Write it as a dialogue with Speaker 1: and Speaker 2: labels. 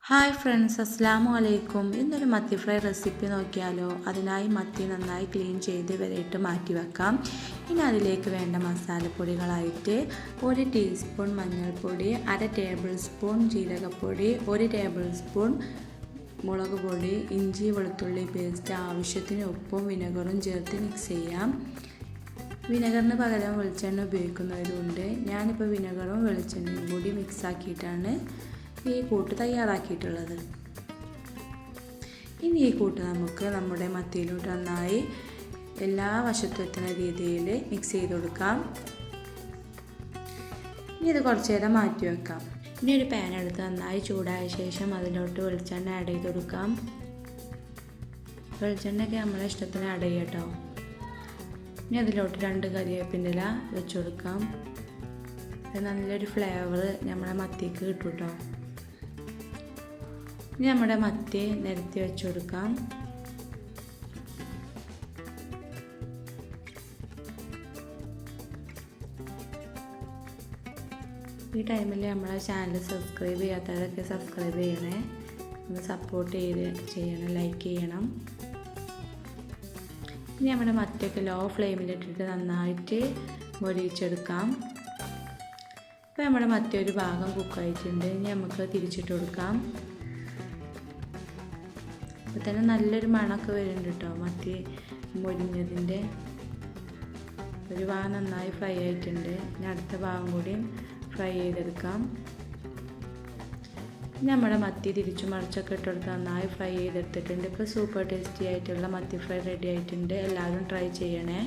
Speaker 1: Hi friends, അസ്സലാമു അലൈക്കും. ഇന്നൊരു മത്തി ഫ്രൈ റെസിപ്പി നോക്കിയാലോ. അതിനായി മത്തി നന്നായി ക്ലീൻ ചെയ്ത് വരെയിട്ട് മാറ്റി വെക്കാം. ഇനി അതിലേക്ക് വേണ്ട മസാലപ്പൊടികളായിട്ട് 1 ടീസ്പൂൺ മഞ്ഞൾപ്പൊടി, 1/2 ടേബിൾ സ്പൂൺ ജീരകപ്പൊടി, 1 ടേബിൾ സ്പൂൺ മുളക് പൊടി, ഇഞ്ചി വെളുത്തുള്ളി പേസ്റ്റ്, ആവശ്യത്തിന് ഉപ്പും വിനെഗറും ചേർത്ത് മിക്സ് ചെയ്യാം. വിനെഗറിന് പകരം വെളിച്ചെണ്ണ ഉപയോഗിക്കുന്നവരുണ്ട്. ഞാനിപ്പോൾ വിനെഗറും വെളിച്ചെണ്ണയും കൂടി മിക്സാക്കിയിട്ടാണ് ഈ കൂട്ട് തയ്യാറാക്കിയിട്ടുള്ളത്. ഇനി ഈ കൂട്ട് നമുക്ക് നമ്മുടെ മത്തിയിലോട്ട് നന്നായി എല്ലാ വശത്തും എത്തുന്ന രീതിയിൽ മിക്സ് ചെയ്ത് കൊടുക്കാം. ഇനി ഇത് കുറച്ച് നേരം മാറ്റി വെക്കാം. ഇനി ഒരു പാൻ എടുത്ത് നന്നായി ചൂടായ ശേഷം അതിലോട്ട് വെളിച്ചെണ്ണ ആഡ് ചെയ്ത് കൊടുക്കാം. വെളിച്ചെണ്ണയൊക്കെ നമ്മളെ ഇഷ്ടത്തിന് ആഡ് ചെയ്യാം കേട്ടോ. ഇനി അതിലോട്ട് 2 കരിവേപ്പിൻ്റെ ഇല വെച്ച് കൊടുക്കാം. നല്ലൊരു ഫ്ലേവർ നമ്മുടെ മത്തിക്ക് കിട്ടും കേട്ടോ. ഇനി നമ്മുടെ മത്തി നിരത്തി വെച്ച് കൊടുക്കാം. ഈ ടൈമിൽ നമ്മളെ ചാനൽ സബ്സ്ക്രൈബ് ചെയ്യാത്തവരൊക്കെ സബ്സ്ക്രൈബ് ചെയ്യണേ, ഒന്ന് സപ്പോർട്ട് ചെയ്യണം, ലൈക്ക് ചെയ്യണം. ഇനി നമ്മുടെ മത്തിയൊക്കെ ലോ ഫ്ലെയിമിലിട്ടിട്ട് നന്നായിട്ട് മൊരിയിച്ചെടുക്കാം. ഇപ്പോൾ നമ്മുടെ മത്തി ഒരു ഭാഗം കുക്കായിട്ടുണ്ട്. ഇനി നമുക്ക് തിരിച്ചിട്ട് കൊടുക്കാം. അപ്പോൾ തന്നെ നല്ലൊരു മണമൊക്കെ വരുന്നുണ്ട് കേട്ടോ. മത്തി മൊരിഞ്ഞതിൻ്റെ ഒരു ഭാഗം നന്നായി ഫ്രൈ ആയിട്ടുണ്ട്. ഇനി അടുത്ത ഭാഗം കൂടി ഫ്രൈ ചെയ്തെടുക്കാം. നമ്മുടെ മത്തി തിരിച്ചു മറിച്ചൊക്കെ ഇട്ടെടുത്ത് നന്നായി ഫ്രൈ ചെയ്തെടുത്തിട്ടുണ്ട്. ഇപ്പോൾ സൂപ്പർ ടേസ്റ്റി ആയിട്ടുള്ള മത്തി ഫ്രൈ റെഡി ആയിട്ടുണ്ട്. എല്ലാവരും ട്രൈ ചെയ്യണേ.